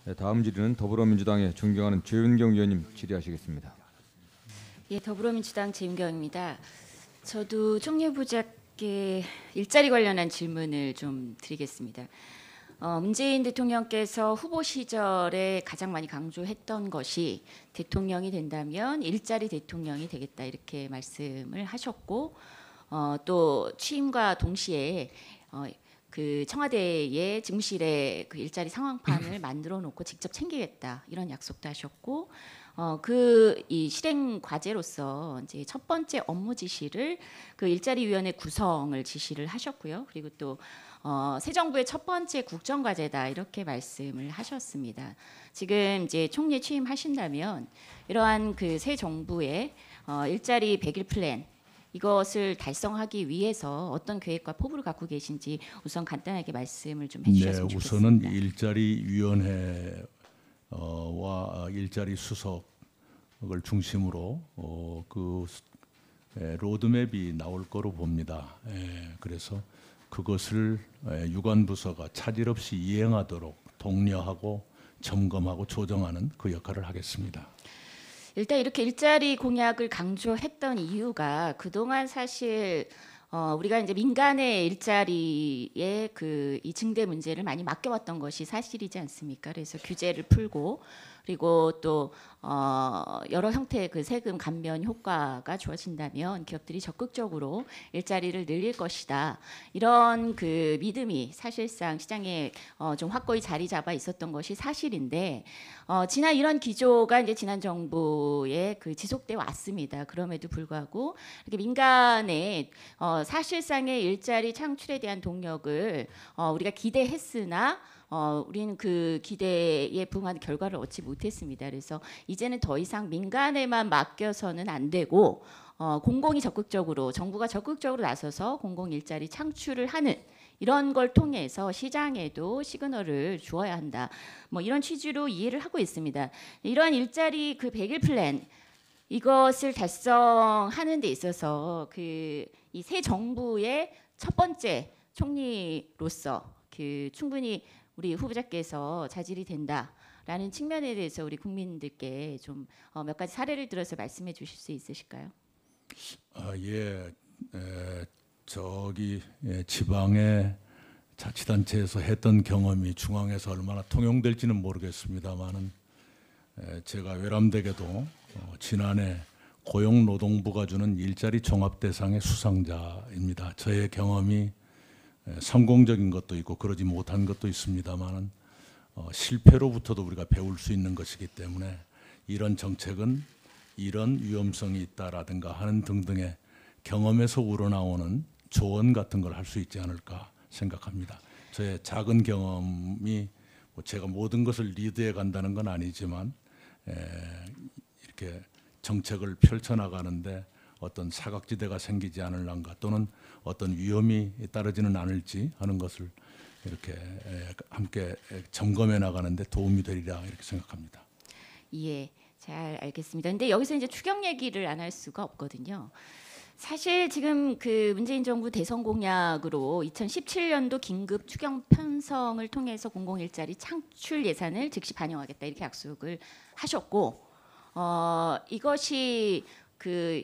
네, 다음 질의는 더불어민주당의 존경하는 최윤경 의원님 질의하시겠습니다. 예, 더불어민주당 최윤경입니다. 저도 총리 후보자께 일자리 관련한 질문을 좀 드리겠습니다. 문재인 대통령께서 후보 시절에 가장 많이 강조했던 것이 대통령이 된다면 일자리 대통령이 되겠다 이렇게 말씀을 하셨고 또 취임과 동시에 그 청와대의 집무실에 그 일자리 상황판을 만들어 놓고 직접 챙기겠다 이런 약속도 하셨고 그 이 실행 과제로서 이제 첫 번째 업무 지시를 그 일자리위원회 구성을 지시를 하셨고요. 그리고 또 새 정부의 첫 번째 국정과제다 이렇게 말씀을 하셨습니다. 지금 이제 총리 취임하신다면 이러한 그 새 정부의 일자리 100일 플랜 이것을 달성하기 위해서 어떤 계획과 포부를 갖고 계신지 우선 간단하게 말씀을 좀 해주셨으면 좋겠습니다. 우선은 일자리위원회와 일자리 수석을 중심으로 그 로드맵이 나올 거로 봅니다. 그래서 그것을 유관부서가 차질 없이 이행하도록 독려하고 점검하고 조정하는 그 역할을 하겠습니다. 일단 이렇게 일자리 공약을 강조했던 이유가 그동안 사실 우리가 이제 민간의 일자리의 그 이 증대 문제를 많이 맡겨왔던 것이 사실이지 않습니까? 그래서 규제를 풀고 그리고 또 여러 형태의 그 세금 감면 효과가 주어진다면 기업들이 적극적으로 일자리를 늘릴 것이다. 이런 그 믿음이 사실상 시장에 좀 확고히 자리 잡아 있었던 것이 사실인데 지난 이런 기조가 이제 지난 정부에 그 지속돼 왔습니다. 그럼에도 불구하고 이렇게 민간의 사실상의 일자리 창출에 대한 동력을 우리가 기대했으나 우리는 그 기대에 부응하는 결과를 얻지 못했습니다. 그래서 이제는 더 이상 민간에만 맡겨서는 안 되고 공공이 적극적으로 정부가 적극적으로 나서서 공공 일자리 창출을 하는 이런 걸 통해서 시장에도 시그널을 주어야 한다. 뭐 이런 취지로 이해를 하고 있습니다. 이러한 일자리 그 100일 플랜 이것을 달성하는 데 있어서 그 이 새 정부의 첫 번째 총리로서 그 충분히 우리 후보자께서 자질이 된다라는 측면에 대해서 우리 국민들께 좀 몇 가지 사례를 들어서 말씀해 주실 수 있으실까요? 지방의 자치단체에서 했던 경험이 중앙에서 얼마나 통용될지는 모르겠습니다만은 제가 외람되게도 지난해 고용노동부가 주는 일자리 종합대상의 수상자입니다. 저의 경험이 성공적인 것도 있고 그러지 못한 것도 있습니다만은 실패로부터도 우리가 배울 수 있는 것이기 때문에 이런 정책은 이런 위험성이 있다라든가 하는 등등의 경험에서 우러나오는 조언 같은 걸 할 수 있지 않을까 생각합니다. 저의 작은 경험이 제가 모든 것을 리드해 간다는 건 아니지만 이렇게 정책을 펼쳐나가는데 어떤 사각지대가 생기지 않을런가 또는 어떤 위험이 따르지는 않을지 하는 것을 이렇게 함께 점검해 나가는데 도움이 되리라 이렇게 생각합니다. 예, 잘 알겠습니다. 근데 여기서 이제 추경 얘기를 안 할 수가 없거든요. 사실 지금 그 문재인 정부 대선 공약으로 2017년도 긴급 추경 편성을 통해서 공공 일자리 창출 예산을 즉시 반영하겠다 이렇게 약속을 하셨고 이것이 그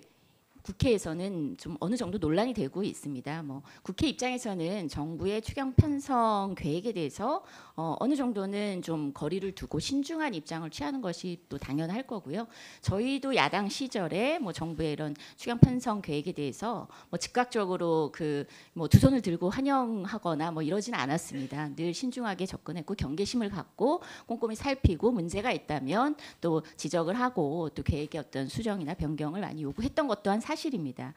국회에서는 좀 어느 정도 논란이 되고 있습니다. 뭐 국회 입장에서는 정부의 추경 편성 계획에 대해서 어느 정도는 좀 거리를 두고 신중한 입장을 취하는 것이 또 당연할 거고요. 저희도 야당 시절에 뭐 정부의 이런 추경 편성 계획에 대해서 뭐 즉각적으로 그 뭐 두 손을 들고 환영하거나 뭐 이러지는 않았습니다. 늘 신중하게 접근했고 경계심을 갖고 꼼꼼히 살피고 문제가 있다면 또 지적을 하고 또 계획의 어떤 수정이나 변경을 많이 요구했던 것 또한 사실입니다.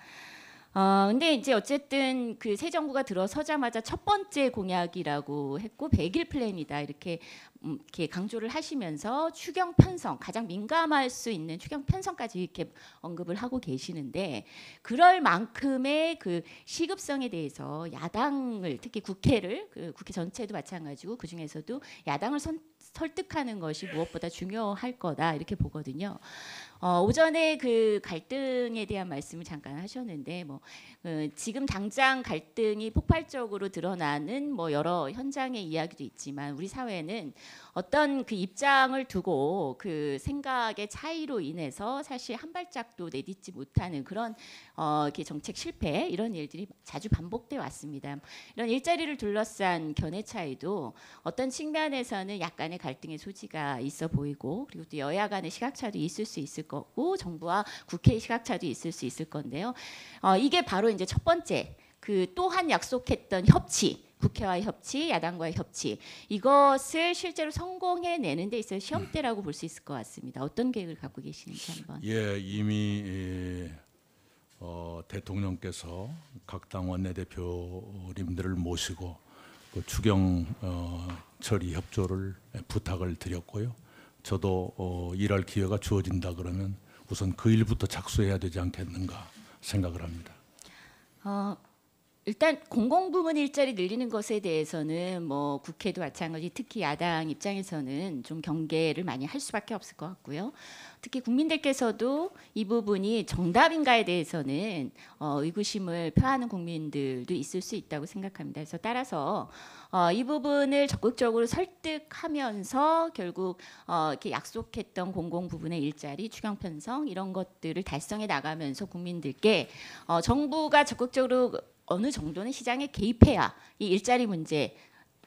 근데 이제 어쨌든 그 새 정부가 들어서자마자 첫 번째 공약이라고 했고 100일 플랜이다 이렇게 강조를 하시면서 추경 편성 가장 민감할 수 있는 추경 편성까지 이렇게 언급을 하고 계시는데 그럴 만큼의 그 시급성에 대해서 야당을 특히 국회를 그 국회 전체도 마찬가지고 그 중에서도 야당을 설득하는 것이 무엇보다 중요할 거다 이렇게 보거든요. 오전에 그 갈등에 대한 말씀을 잠깐 하셨는데 지금 당장 갈등이 폭발적으로 드러나는 여러 현장의 이야기도 있지만 우리 사회는 어떤 그 입장을 두고 그 생각의 차이로 인해서 사실 한 발짝도 내딛지 못하는 그런 이렇게 정책 실패 이런 일들이 자주 반복돼 왔습니다. 이런 일자리를 둘러싼 견해 차이도 어떤 측면에서는 약간의 갈등의 소지가 있어 보이고 그리고 또 여야 간의 시각차도 있을 수 있을 거고 정부와 국회의 시각차도 있을 수 있을 건데요. 이게 바로 이제 첫 번째 그 또한 약속했던 협치. 국회와의 협치, 야당과의 협치 이것을 실제로 성공해내는 데 있어서 시험대라고 볼 수 있을 것 같습니다. 어떤 계획을 갖고 계시는지 한번. 예, 이미 대통령께서 각 당 원내대표님들을 모시고 그 추경 처리 협조를 부탁을 드렸고요. 저도 일할 기회가 주어진다 그러면 우선 그 일부터 착수해야 되지 않겠는가 생각을 합니다. 일단 공공부문 일자리 늘리는 것에 대해서는 국회도 마찬가지 특히 야당 입장에서는 좀 경계를 많이 할 수밖에 없을 것 같고요. 특히 국민들께서도 이 부분이 정답인가에 대해서는 의구심을 표하는 국민들도 있을 수 있다고 생각합니다. 그래서 따라서 이 부분을 적극적으로 설득하면서 결국 이렇게 약속했던 공공부문의 일자리, 추경 편성 이런 것들을 달성해 나가면서 국민들께 정부가 적극적으로 어느 정도는 시장에 개입해야 이 일자리 문제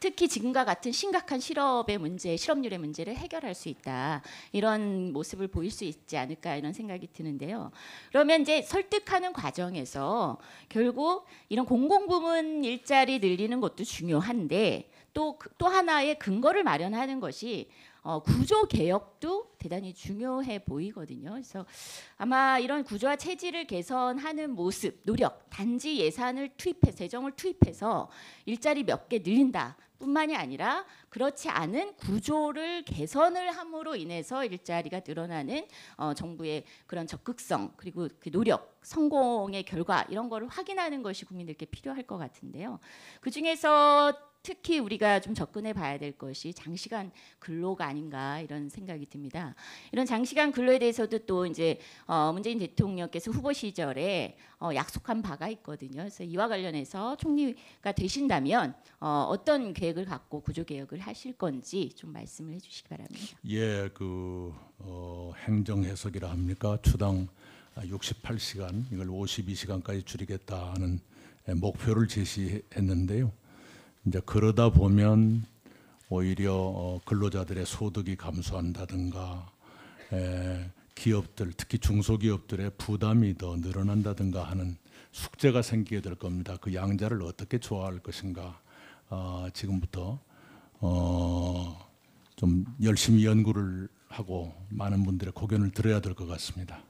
특히 지금과 같은 심각한 실업의 문제, 실업률의 문제를 해결할 수 있다. 이런 모습을 보일 수 있지 않을까 이런 생각이 드는데요. 그러면 이제 설득하는 과정에서 결국 이런 공공부문 일자리 늘리는 것도 중요한데 또 하나의 근거를 마련하는 것이 구조 개혁도 대단히 중요해 보이거든요. 그래서 아마 이런 구조와 체질을 개선하는 모습, 노력, 단지 예산을 투입해 재정을 투입해서 일자리 몇 개 늘린다. 뿐만이 아니라 그렇지 않은 구조를 개선을 함으로 인해서 일자리가 늘어나는 정부의 그런 적극성 그리고 그 노력, 성공의 결과 이런 거를 확인하는 것이 국민들께 필요할 것 같은데요. 그 중에서 특히 우리가 좀 접근해 봐야 될 것이 장시간 근로가 아닌가 이런 생각이 듭니다. 이런 장시간 근로에 대해서도 또 이제 문재인 대통령께서 후보 시절에 약속한 바가 있거든요. 그래서 이와 관련해서 총리가 되신다면 어떤 계획을 갖고 구조 개혁을 하실 건지 좀 말씀을 해주시기 바랍니다. 예, 그 행정 해석이라 합니까? 주당 68시간 이걸 52시간까지 줄이겠다는 목표를 제시했는데요. 이제 그러다 보면 오히려 근로자들의 소득이 감소한다든가 기업들 특히 중소기업들의 부담이 더 늘어난다든가 하는 숙제가 생기게 될 겁니다. 그 양자를 어떻게 조화할 것인가 지금부터 좀 열심히 연구를 하고 많은 분들의 고견을 들어야 될 것 같습니다.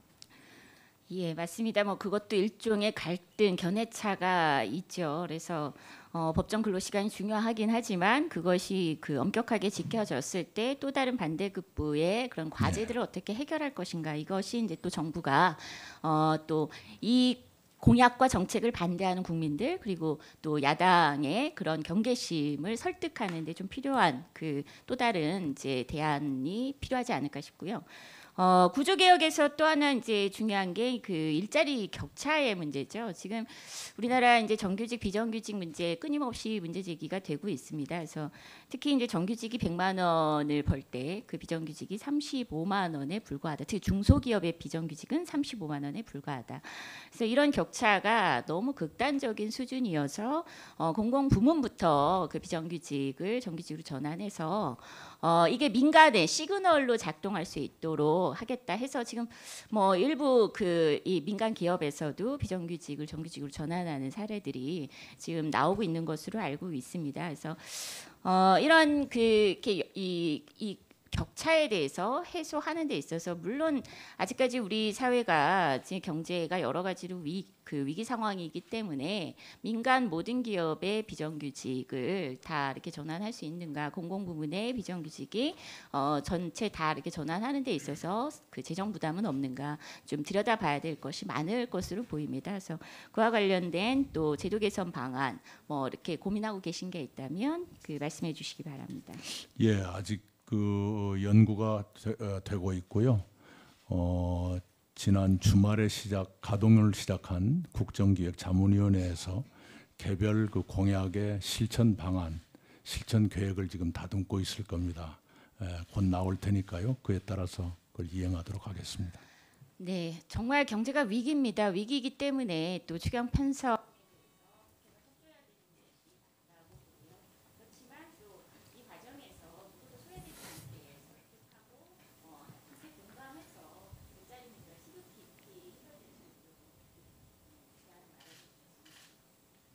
예, 맞습니다. 그것도 일종의 갈등, 견해차가 있죠. 그래서 법정 근로 시간이 중요하긴 하지만 그것이 그 엄격하게 지켜졌을 때 또 다른 반대급부의 그런 과제들을 어떻게 해결할 것인가 이것이 이제 또 정부가 또 이 공약과 정책을 반대하는 국민들 그리고 또 야당의 그런 경계심을 설득하는 데 좀 필요한 그 또 다른 이제 대안이 필요하지 않을까 싶고요. 구조 개혁에서 또 하나 이제 중요한 게 그 일자리 격차의 문제죠. 지금 우리나라 이제 정규직 비정규직 문제 끊임없이 문제 제기가 되고 있습니다. 그래서 특히 이제 정규직이 100만 원을 벌 때 그 비정규직이 35만 원에 불과하다. 특히 중소기업의 비정규직은 35만 원에 불과하다. 그래서 이런 격차가 너무 극단적인 수준이어서 공공부문부터 그 비정규직을 정규직으로 전환해서 이게 민간의 시그널로 작동할 수 있도록 하겠다 해서 지금 일부 그 이 민간 기업에서도 비정규직을 정규직으로 전환하는 사례들이 지금 나오고 있는 것으로 알고 있습니다. 그래서 이런 이 격차에 대해서 해소하는 데 있어서 물론 아직까지 우리 사회가 지금 경제가 여러 가지로 위기 상황이기 때문에 민간 모든 기업의 비정규직을 다 이렇게 전환할 수 있는가 공공부문의 비정규직이 전체 다 이렇게 전환하는 데 있어서 그 재정 부담은 없는가 좀 들여다봐야 될 것이 많을 것으로 보입니다. 그래서 그와 관련된 또 제도 개선 방안 이렇게 고민하고 계신 게 있다면 그 말씀해 주시기 바랍니다. 예, 아직 그 연구가 되고 있고요. 지난 주말에 가동을 시작한 국정기획자문위원회에서 개별 그 공약의 실천 방안, 실천 계획을 지금 다듬고 있을 겁니다. 곧 나올 테니까요. 그에 따라서 그걸 이행하도록 하겠습니다. 네, 정말 경제가 위기입니다. 위기이기 때문에 또 추경 편성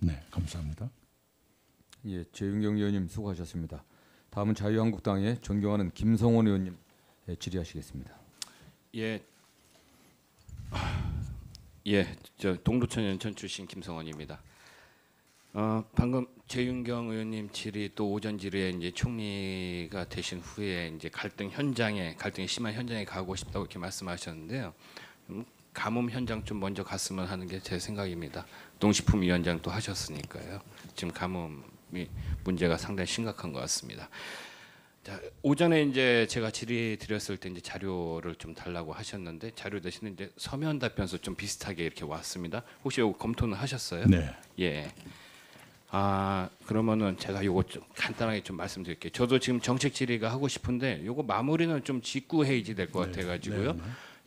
네, 감사합니다. 예, 최윤경 의원님 수고하셨습니다. 다음은 자유한국당의 존경하는 김성원 의원님 질의하시겠습니다. 예, 저 동두천 연천 출신 김성원입니다. 방금 최윤경 의원님 질의 또 오전 질의에 이제 총리가 되신 후에 이제 갈등이 심한 현장에 가고 싶다고 이렇게 말씀하셨는데요. 가뭄 현장 좀 먼저 갔으면 하는 게 제 생각입니다. 농식품위원장 또 하셨으니까요. 지금 가뭄이 문제가 상당히 심각한 것 같습니다. 자, 오전에 이제 제가 질의 드렸을 때 이제 자료를 좀 달라고 하셨는데 자료 대신에 이제 서면 답변서 좀 비슷하게 이렇게 왔습니다. 혹시 이거 검토는 하셨어요? 네. 예. 그러면은 제가 이거 좀 간단하게 좀 말씀드릴게요. 저도 지금 정책 질의가 하고 싶은데 이거 마무리는 좀 직구 해야지 될 것 같아가지고요. 네.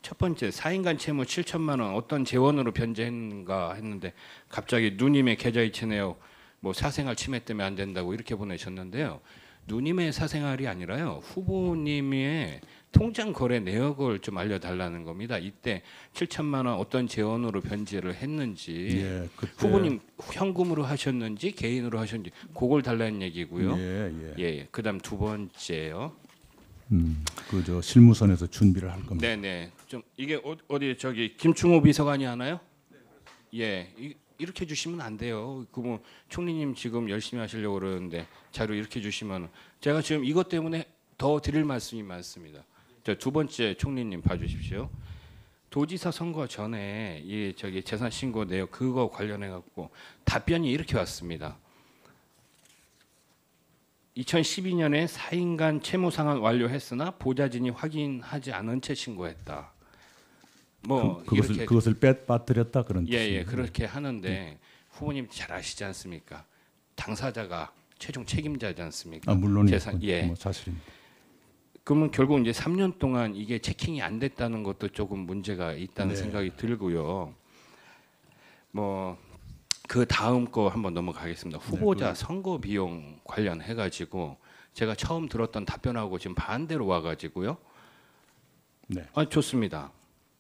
첫 번째 4인간 채무 7천만 원 어떤 재원으로 변제했는가 했는데 갑자기 누님의 계좌이체 내역 뭐 사생활 침해 때문에 안 된다고 이렇게 보내셨는데요. 누님의 사생활이 아니라요. 후보님의 통장 거래 내역을 좀 알려달라는 겁니다. 이때 7천만 원 어떤 재원으로 변제를 했는지 예, 그때 후보님 현금으로 하셨는지 개인으로 하셨는지 그걸 달라는 얘기고요. 예. 그다음 두 번째요. 그저 실무선에서 준비를 할 겁니다. 네네. 좀 이게 어디 저기 김충호 비서관이 하나요? 예. 이렇게 주시면 안 돼요. 그뭐 총리님 지금 열심히 하시려고 그러는데 자료 이렇게 주시면 제가 지금 이것 때문에 더 드릴 말씀이 많습니다. 두 번째 총리님 봐주십시오. 도지사 선거 전에 이 저기 재산 신고 내역 그거 관련해 갖고 답변이 이렇게 왔습니다. 2012년에 4인간 채무 상환 완료했으나 보좌진이 확인하지 않은 채 신고했다. 뭐 그것을 빠뜨렸다 그런 뜻입니다. 예, 그렇게 하는데 후보님 잘 아시지 않습니까? 당사자가 최종 책임자지 않습니까? 물론이죠. 예. 뭐 사실입니다. 그러면 결국 이제 3년 동안 이게 체킹이 안 됐다는 것도 조금 문제가 있다는 생각이 들고요. 뭐 그 다음 거 한번 넘어가겠습니다. 후보자 선거 비용 관련해 가지고 제가 처음 들었던 답변하고 지금 반대로 와 가지고요. 네. 좋습니다.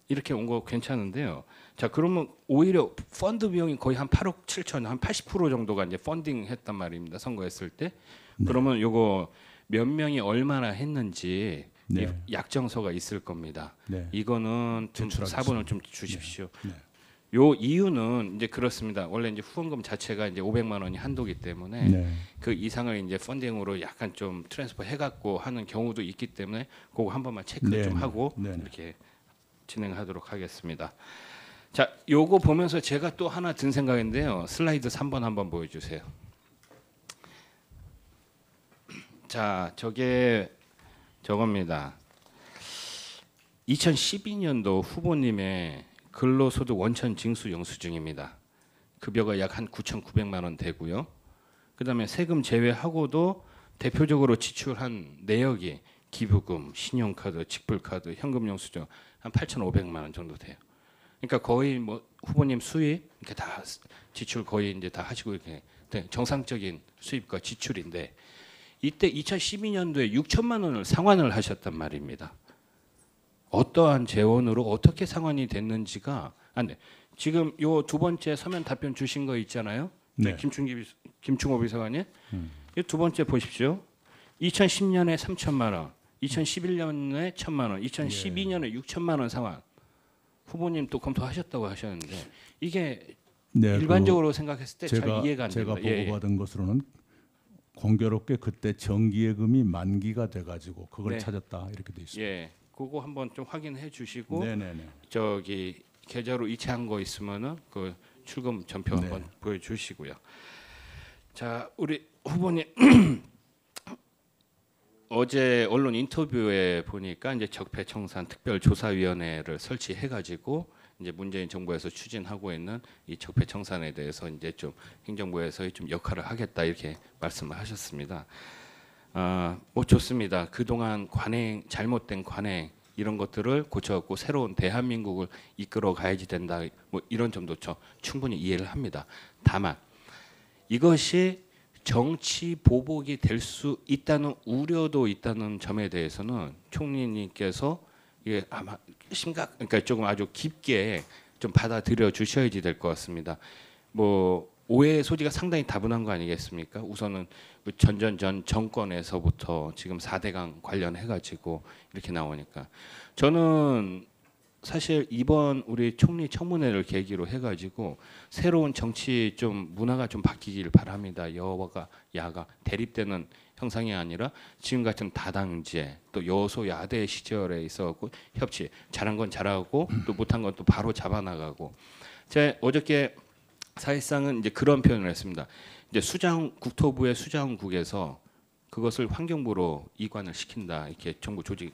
이렇게 온 거 괜찮은데요. 자, 그러면 오히려 펀드 비용이 거의 한 8억 7천, 한 80% 정도가 이제 펀딩했단 말입니다. 선거했을 때. 그러면 요거 몇 명이 얼마나 했는지 이 약정서가 있을 겁니다. 이거는 좀 사본을 좀 주십시오. 요 이유는 이제 그렇습니다. 원래 이제 후원금 자체가 이제 500만 원이 한도기 때문에 그 이상을 이제 펀딩으로 약간 좀 트랜스퍼 해갖고 하는 경우도 있기 때문에 그거 한 번만 체크 좀 하고 이렇게 진행하도록 하겠습니다. 자, 요거 보면서 제가 또 하나 든 생각인데요. 슬라이드 3번 한번 보여주세요. 자, 저겁니다. 2012년도 후보님의 근로소득 원천 징수 영수증입니다. 급여가 약 한 9,900만 원 되고요. 그다음에 세금 제외하고도 대표적으로 지출한 내역이 기부금, 신용카드, 직불카드, 현금 영수증 한 8,500만 원 정도 돼요. 그러니까 거의 뭐 후보님 수입 이렇게 다 지출 거의 이제 다 하시고 이렇게 정상적인 수입과 지출인데 이때 2012년도에 6천만 원을 상환을 하셨단 말입니다. 어떠한 재원으로 어떻게 상환이 됐는지가 안 돼. 지금 요 두 번째 서면 답변 주신 거 있잖아요. 김충호 비서관님. 이 두 번째 보십시오. 2010년에 3천만 원, 2011년에 1천만 원, 2012년에 6천만 원 상환. 후보님 또 검토하셨다고 하셨는데 이게 일반적으로 생각했을 때 잘 이해가 안 됩니다. 제가 보고받은 것으로는 공교롭게 그때 정기예금이 만기가 돼가지고 그걸 찾았다 이렇게 돼 있습니다. 예, 그거 한번 좀 확인해 주시고 저기 계좌로 이체한 거 있으면은 그 출금 전표 한번 보여주시고요. 자, 우리 후보님 어제 언론 인터뷰에 보니까 이제 적폐청산 특별조사위원회를 설치해가지고 이제 문재인 정부에서 추진하고 있는 이 적폐청산에 대해서 이제 좀 행정부에서 좀 역할을 하겠다 이렇게 말씀을 하셨습니다. 뭐 좋습니다. 그동안 관행 잘못된 관행 이런 것들을 고쳐갖고 새로운 대한민국을 이끌어 가야지 된다. 뭐 이런 점도 저 충분히 이해를 합니다. 다만 이것이 정치 보복이 될 수 있다는 우려도 있다는 점에 대해서는 총리님께서 이게 아마 그러니까 조금 아주 깊게 좀 받아들여 주셔야지 될 것 같습니다. 뭐 오해의 소지가 상당히 다분한 거 아니겠습니까? 우선은 전 정권에서부터 지금 4대강 관련해가지고 이렇게 나오니까 저는 사실 이번 우리 총리 청문회를 계기로 해가지고 새로운 정치 좀 문화가 좀 바뀌길 바랍니다. 여와가 야가 대립되는 형상이 아니라 지금 같은 다당제 또 여소야대 시절에 있어갖고 협치 잘한 건 잘하고 또 못한 건 또 바로 잡아나가고 제가 어저께 사실상은 이제 그런 표현을 했습니다. 이제 국토부의 수자원국에서 그것을 환경부로 이관을 시킨다 이렇게 정부 조직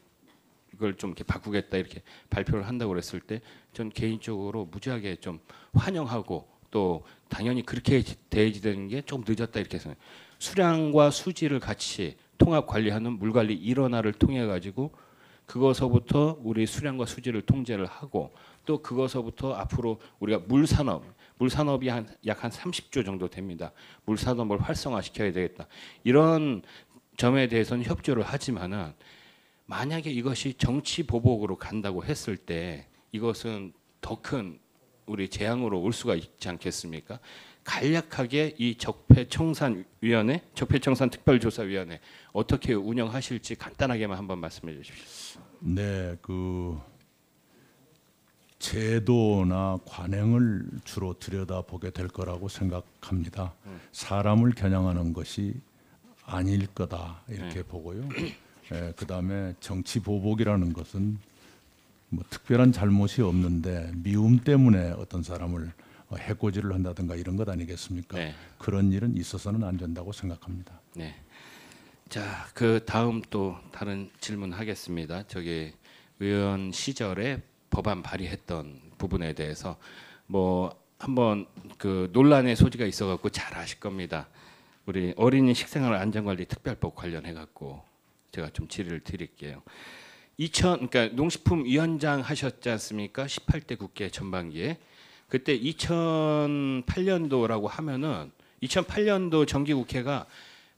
이걸 좀 이렇게 바꾸겠다 이렇게 발표를 한다고 그랬을 때 전 개인적으로 무지하게 좀 환영하고 또 당연히 그렇게 돼야지 되는 게 좀 늦었다 이렇게 해서 수량과 수질을 같이 통합 관리하는 물관리 일원화를 통해 가지고 그것서부터 우리 수량과 수질을 통제를 하고 또 그것서부터 앞으로 우리가 물산업이 약 한 30조 정도 됩니다. 물산업을 활성화시켜야 되겠다. 이런 점에 대해서는 협조를 하지만은 만약에 이것이 정치 보복으로 간다고 했을 때 이것은 더 큰 우리 재앙으로 올 수가 있지 않겠습니까? 간략하게 이 적폐청산 특별조사위원회 어떻게 운영하실지 간단하게만 한번 말씀해 주십시오. 네, 그 제도나 관행을 주로 들여다보게 될 거라고 생각합니다. 사람을 겨냥하는 것이 아닐 거다 이렇게 보고요. 그다음에 정치 보복이라는 것은 뭐 특별한 잘못이 없는데 미움 때문에 어떤 사람을 해코지를 한다든가 이런 것 아니겠습니까? 네. 그런 일은 있어서는 안 된다고 생각합니다. 네. 자, 그 다음 또 다른 질문 하겠습니다. 저기 의원 시절에 법안 발의했던 부분에 대해서 뭐 한번 그 논란의 소지가 있어갖고 잘 아실 겁니다. 우리 어린이 식생활 안전관리 특별법 관련해 갖고 제가 좀 질의를 드릴게요. 그러니까 농식품위원장 하셨지 않습니까? 18대 국회 전반기에 그때 2008년도라고 하면은 2008년도 정기국회가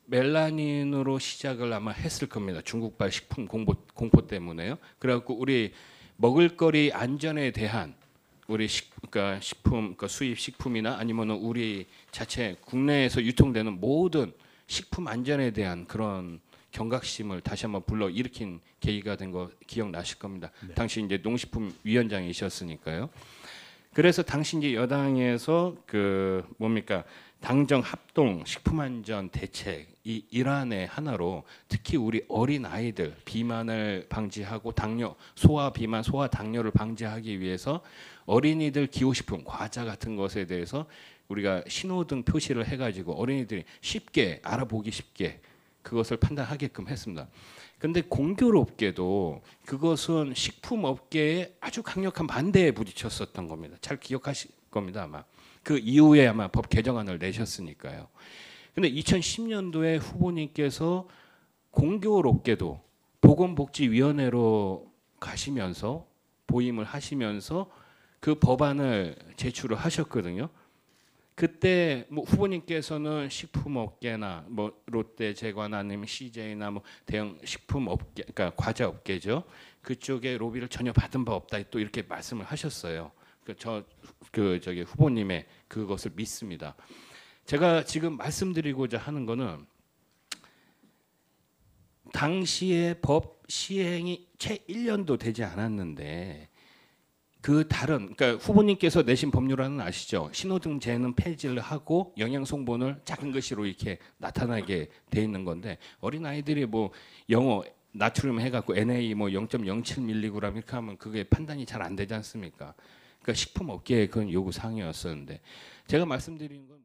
멜라닌으로 시작을 아마 했을 겁니다. 중국발 식품 공포 때문에요. 그래갖고 우리 먹을거리 안전에 대한 우리 그러니까 그러니까 수입 식품이나 아니면 우리 자체 국내에서 유통되는 모든 식품 안전에 대한 그런 경각심을 다시 한번 불러 일으킨 계기가 된 거 기억나실 겁니다. 네. 당시 이제 농식품위원장이셨으니까요. 그래서 당시 이제 여당에서 그 뭡니까 당정 합동 식품안전 대책 이 일환의 하나로 특히 우리 어린 아이들 비만을 방지하고 소아 비만, 소아 당뇨를 방지하기 위해서 어린이들 기호식품 과자 같은 것에 대해서 우리가 신호등 표시를 해가지고 어린이들이 쉽게 알아보기 쉽게 그것을 판단하게끔 했습니다. 근데 공교롭게도 그것은 식품업계에 아주 강력한 반대에 부딪혔었던 겁니다. 잘 기억하실 겁니다 아마. 그 이후에 아마 법 개정안을 내셨으니까요. 근데 2010년도에 후보님께서 공교롭게도 보건복지위원회로 가시면서 보임을 하시면서 그 법안을 제출을 하셨거든요. 그때 뭐 후보님께서는 식품업계나 뭐 롯데제과나 아니면 CJ나 뭐 대형 식품업계, 그러니까 과자업계죠. 그쪽에 로비를 전혀 받은 바 없다 또 이렇게 말씀을 하셨어요. 저기 후보님의 그것을 믿습니다. 제가 지금 말씀드리고자 하는 거는 당시에 법 시행이 채 1년도 되지 않았는데 그러니까 후보님께서 내신 법률안은 아시죠? 신호등재는 폐지를 하고 영양성분을 작은 글씨로 이렇게 나타나게 돼 있는 건데 어린 아이들이 뭐 영어 나트륨 해갖고 NA 뭐 0.07mg 이렇게 하면 그게 판단이 잘 안 되지 않습니까? 그러니까 식품업계의 그런 요구 사항이었었는데 제가 말씀드리는 건